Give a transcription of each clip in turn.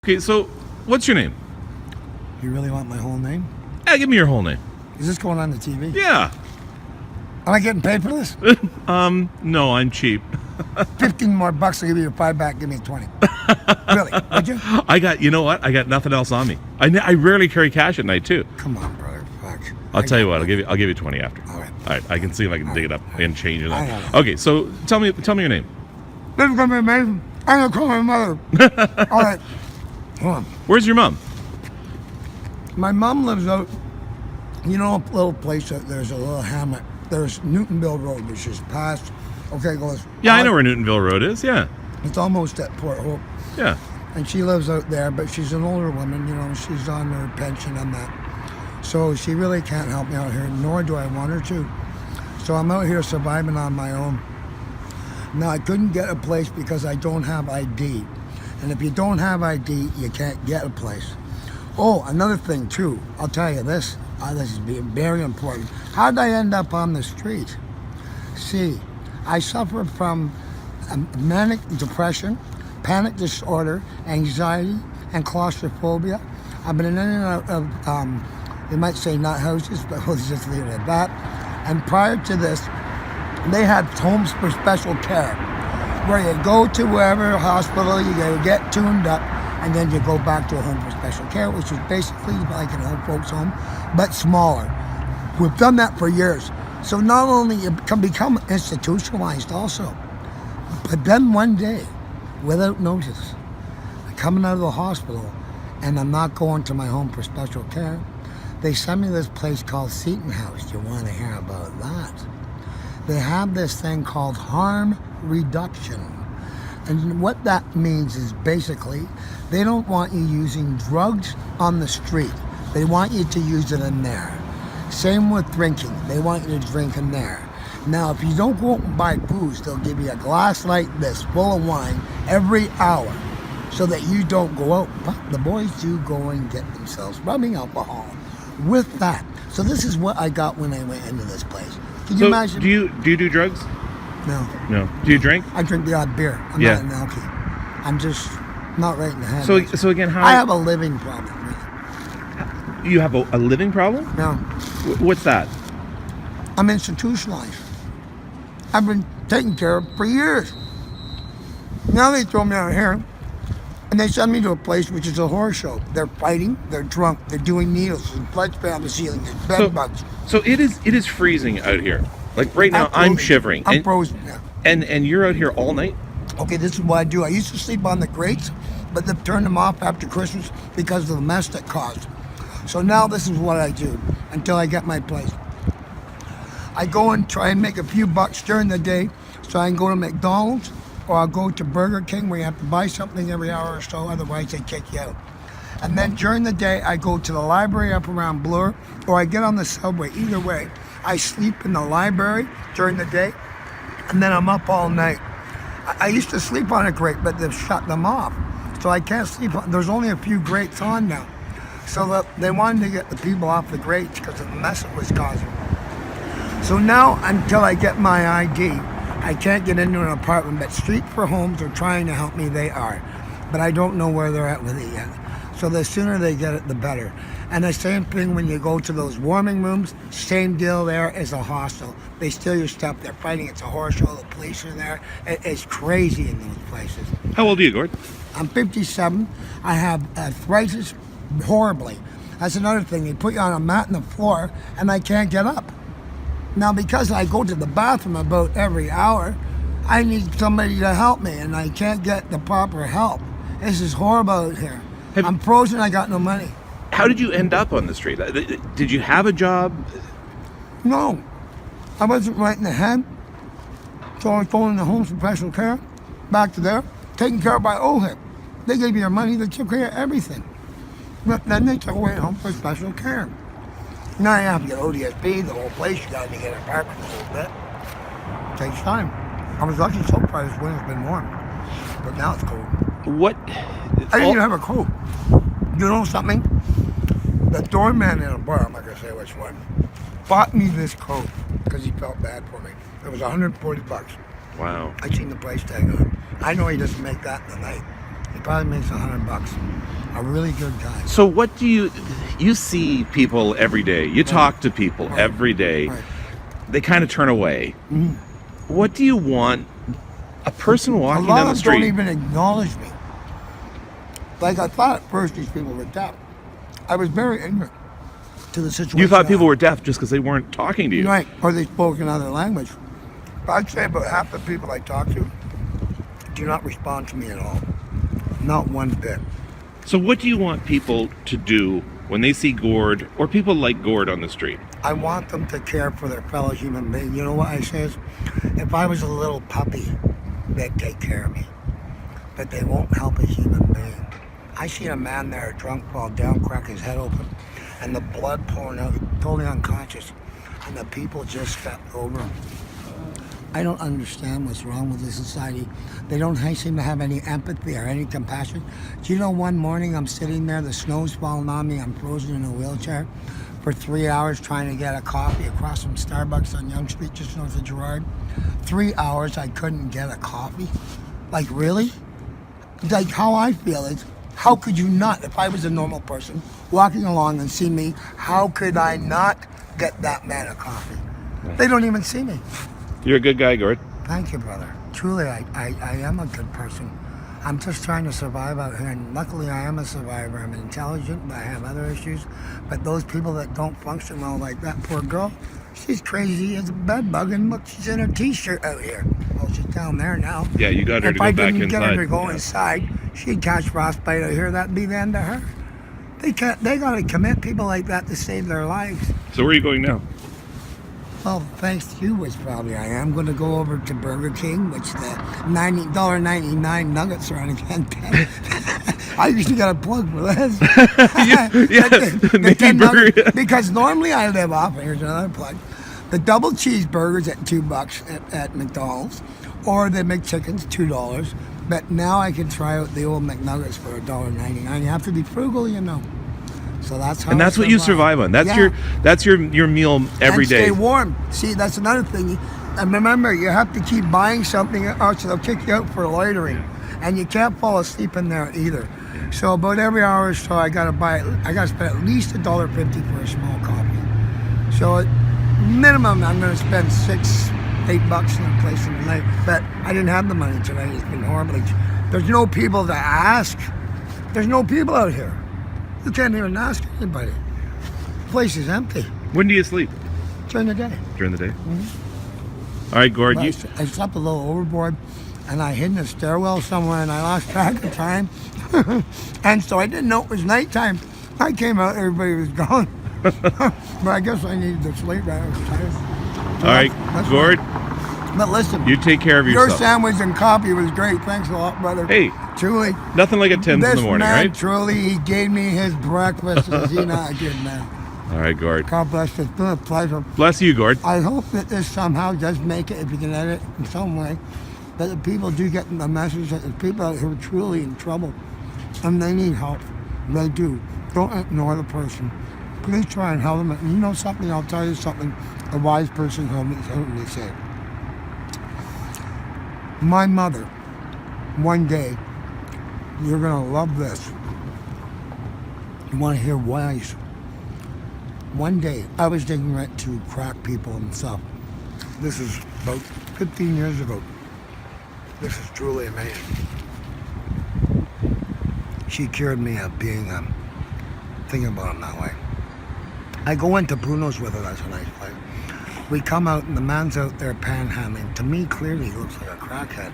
Okay, so what's your name? You really want my whole name? Yeah, give me your whole name. Is this going on the TV? Yeah. Am I getting paid for this? No, I'm cheap. 15 more bucks, I'll give you a 5 back, give me 20. Really, would you? You know what? I got nothing else on me. I rarely carry cash at night too. Come on, brother. Fuck. I'll tell you what. I'll give you 20 after. All right. All right. I can see if I can dig it up and change it. I know. Okay. So tell me your name. This is going to be amazing. I'm going to call my mother. All right. Hold on. Where's your mom? My mom lives out, a little place that there's a little hamlet. There's Newtonville Road, which is past. Okay, goes. Yeah, I know where Newtonville Road is. Yeah. It's almost at Port Hope. Yeah. And she lives out there, but she's an older woman, she's on her pension and that. So she really can't help me out here, nor do I want her to. So I'm out here surviving on my own. Now, I couldn't get a place because I don't have ID. And if you don't have ID, you can't get a place. Oh, another thing too, I'll tell you this. This is very important. How did I end up on the street? See, I suffer from manic depression, panic disorder, anxiety, and claustrophobia. I've been in and out of, you might say not houses, but we'll just leave it at that. And prior to this, they had homes for special care, where you go to wherever hospital, you go get tuned up, and then you go back to a home for special care, which is basically like an old folks home, but smaller. We've done that for years. So not only you can become institutionalized also, but then one day, without notice, I'm coming out of the hospital and I'm not going to my home for special care. They send me this place called Seton House. You want to hear about that? They have this thing called harm reduction. And what that means is basically they don't want you using drugs on the street. They want you to use it in there. Same with drinking. They want you to drink in there. Now, if you don't go out and buy booze, they'll give you a glass like this full of wine every hour so that you don't go out. But the boys do go and get themselves rubbing alcohol with that. So this is what I got when I went into this place. Can you imagine? Do you do drugs? No. Do you drink? I drink the odd beer. I'm not an alky. I'm just not right in the head. So again, how? I have a living problem. Really. You have a living problem? No. What's that? I'm institutionalized. I've been taken care of for years. Now they throw me out here, and they send me to a place which is a horror show. They're fighting, they're drunk, they're doing needles, there's blood spray on the ceiling, there's bed bugs. So it is freezing out here. Like right now, I'm shivering. I'm frozen now. And you're out here all night? Okay, this is what I do. I used to sleep on the grates, but they've turned them off after Christmas because of the mess that caused. So now this is what I do until I get my place. I go and try and make a few bucks during the day, so I can go to McDonald's or I'll go to Burger King where you have to buy something every hour or so, otherwise they kick you out. And then during the day, I go to the library up around Bloor, or I get on the subway. Either way, I sleep in the library during the day, and then I'm up all night. I used to sleep on a grate, but they've shut them off. So I can't sleep on, there's only a few grates on now. So that they wanted to get the people off the grates because of the mess it was causing. So now, until I get my ID, I can't get into an apartment, but Street for Homes are trying to help me, they are. But I don't know where they're at with it yet. So the sooner they get it, the better. And the same thing when you go to those warming rooms, same deal there as a hostel. They steal your stuff, they're fighting, it's a horror show, the police are there. It's crazy in those places. How old are you, Gord? I'm 57. I have arthritis horribly. That's another thing. They put you on a mat on the floor and I can't get up. Now, because I go to the bathroom about every hour, I need somebody to help me and I can't get the proper help. This is horrible out here. I'm frozen, I got no money. How did you end up on the street? Did you have a job? No. I wasn't right in the head. So I was going to homes for special care, back to there, taken care of by OHIP. They gave me your money, they took care of everything. But then they took away home for special care. Now you have to get ODSP, the whole place, you got to get an apartment a little bit. It takes time. I was lucky so far this winter's been warm, but now it's cold. What? I didn't even have a coat. You know something? The doorman in a bar, I'm not going to say which one, bought me this coat because he felt bad for me. It was $140. Wow. I seen the price tag on it. I know he doesn't make that in the night. He probably makes $100. A really good guy. So what do you see people every day? You talk to people every day. Right. They kind of turn away. What do you want a person walking A lot down the of them street? don't even acknowledge me. Like, I thought at first these people were deaf. I was very ignorant to the situation. You thought people were deaf just because they weren't talking to you. Right, or they spoke another language. I'd say about half the people I talk to do not respond to me at all. Not one bit. So what do you want people to do when they see Gord or people like Gord on the street? I want them to care for their fellow human being. You know what I say? If I was a little puppy, they'd take care of me. But they won't help a human being. I seen a man there drunk, fall down, crack his head open, and the blood pouring out, totally unconscious, and the people just stepped over him. I don't understand what's wrong with this society. They don't seem to have any empathy or any compassion. Do you know, one morning I'm sitting there, the snow's falling on me, I'm frozen in a wheelchair for 3 hours trying to get a coffee across from Starbucks on Yonge Street, just north of Gerrard. 3 hours I couldn't get a coffee? Like, really? Like, how I feel is, how could you not, if I was a normal person walking along and see me, how could I not get that man a coffee? They don't even see me. You're a good guy, Gord. Thank you, brother. Truly, I am a good person. I'm just trying to survive out here, and luckily I am a survivor. I'm intelligent, but I have other issues. But those people that don't function well, like that poor girl, she's crazy as a bed bug, and look, she's in her t-shirt out here. Well, she's down there now. Yeah, you got her to go back inside. If I didn't get her to go inside, she'd catch frostbite out here. That'd be the end of her. They gotta commit people like that to save their lives. So where are you going now? Well, thanks to you, which probably I am going to go over to Burger King, which the $90.99 nuggets are on again. I usually got a plug for this. the 10 nuggets, because normally I live off, here's another plug, the double cheeseburgers at $2 at McDonald's, or the McChickens, $2. But now I can try out the old McNuggets for $1.99. You have to be frugal, you know. So that's how. And that's what you survive on. That's your meal every day. Stay warm. See, that's another thing. And remember, you have to keep buying something, or they'll kick you out for loitering. And you can't fall asleep in there either. So about every hour or so, I gotta spend at least $1.50 for a small coffee. So at minimum, I'm gonna spend $6-8 in a place in the night. But I didn't have the money today. It's been horrible. There's no people to ask. There's no people out here. You can't even ask anybody. The place is empty. When do you sleep? During the day. During the day? Mm-hmm. All right, Gord. I slept a little overboard, and I hid in a stairwell somewhere, and I lost track of time. And so I didn't know it was nighttime. I came out, everybody was gone. But I guess I needed to sleep. I was tired. All right, Gord. But listen, you take care of yourself. Your sandwich and coffee was great. Thanks a lot, brother. Hey, truly. Nothing like a Tim's in the morning, man, right? Truly, he gave me his breakfast. Is he not a good man? All right, Gord. God bless you. It's been a pleasure. Bless you, Gord. I hope that this somehow does make it, if you can edit in some way, that the people do get the message that the people out here are truly in trouble and they need help. They do. Don't ignore the person. Please try and help them. And you know something? I'll tell you something. A wise person heard me say. My mother, one day, you're going to love this. You want to hear wise? One day, I was digging rent to crack people and stuff. This is about 15 years ago. This is truly amazing. She cured me of being thinking about him that way. I go into Bruno's with her. That's a nice place. We come out and the man's out there panhandling. To me, clearly, he looks like a crackhead.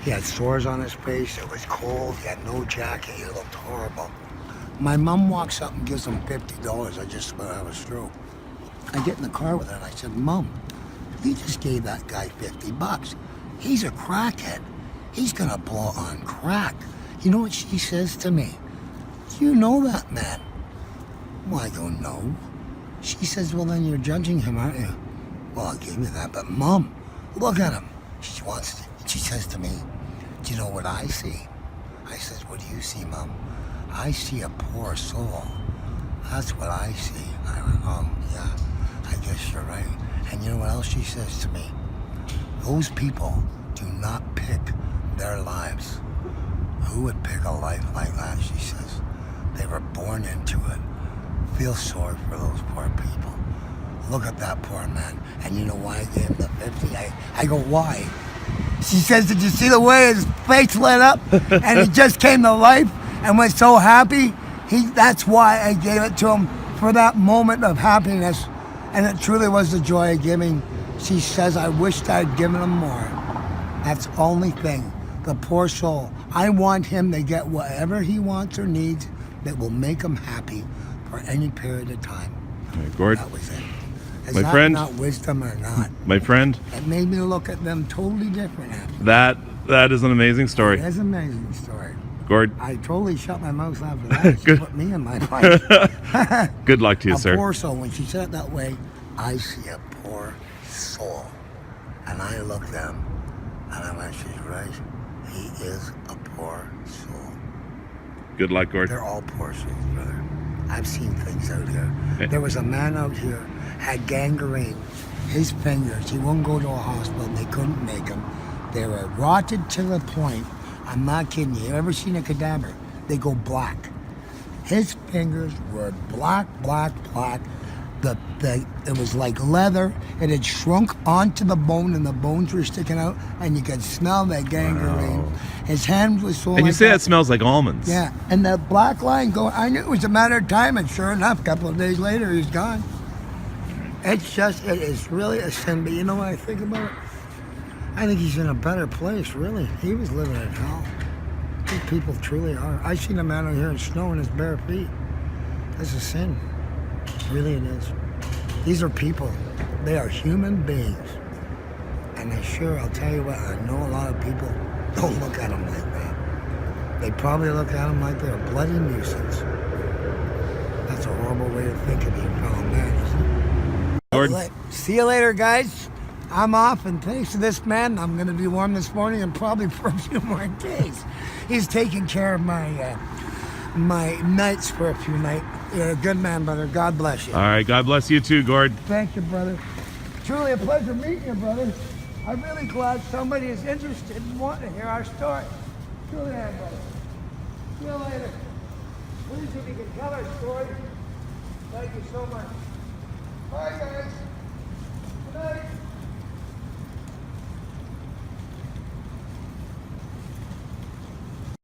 He had sores on his face. It was cold. He had no jacket. He looked horrible. My mom walks up and gives him $50. I just about have a stroke. I get in the car with her and I said, Mom, you just gave that guy $50. He's a crackhead. He's gonna blow on crack. You know what she says to me? You know that man. Well, I go, no. She says, well, then you're judging him, aren't you? Well, I'll give you that, but Mom, look at him. She says to me, do you know what I see? I says, what do you see, Mom? I see a poor soul. That's what I see. I went, oh, yeah, I guess you're right. And you know what else she says to me? Those people do not pick their lives. Who would pick a life like that, she says. They were born into it. Feel sorry for those poor people. Look at that poor man. And you know why I gave him the 50? I go, why? She says, did you see the way his face lit up? And he just came to life and was so happy? That's why I gave it to him, for that moment of happiness. And it truly was the joy of giving. She says, I wished I'd given him more. That's the only thing. The poor soul. I want him to get whatever he wants or needs that will make him happy for any period of time. Right, Gord, that was it. Is my that friend, not wisdom or not? My friend, It made me look at them totally different after. that is an amazing story. That's an amazing story. Gord, I totally shut my mouth after that. She put me in my place. good luck to you, sir. A poor soul. When she said it that way, I see a poor soul. And I looked at him, and I went, she's right. He is a poor soul. Good luck, Gord. They're all poor souls, brother. I've seen things out here. There was a man out here, had gangrene. His fingers, he wouldn't go to a hospital. They couldn't make him. They were rotted to the point. I'm not kidding you. You ever seen a cadaver? They go black. His fingers were black, black, black. It was like leather. It had shrunk onto the bone, and the bones were sticking out, and you could smell that gangrene. Wow. His hand was so. And you say that smells like almonds. Yeah, and that black line going. I knew it was a matter of time, and sure enough, a couple of days later, he's gone. It is really a sin. But you know what I think about it? I think he's in a better place. Really, he was living in hell. These people truly are. I seen a man out here in snow in his bare feet. That's a sin. Really it is. These are people. They are human beings. And I'll tell you what, I know a lot of people don't look at them like that. They probably look at them like they're a bloody nuisance. That's a horrible way to think of your fellow man, isn't it? Gord. See you later, guys. I'm off, and thanks to this man, I'm going to be warm this morning and probably for a few more days. He's taking care of my nights for a few nights. You're a good man, brother. God bless you. All right, God bless you too, Gord. Thank you, brother. Truly a pleasure meeting you, brother. I'm really glad somebody is interested in wanting to hear our story. Truly am, brother. See you later. Please, if you can tell our story. Thank you so much. Bye, guys. Good night.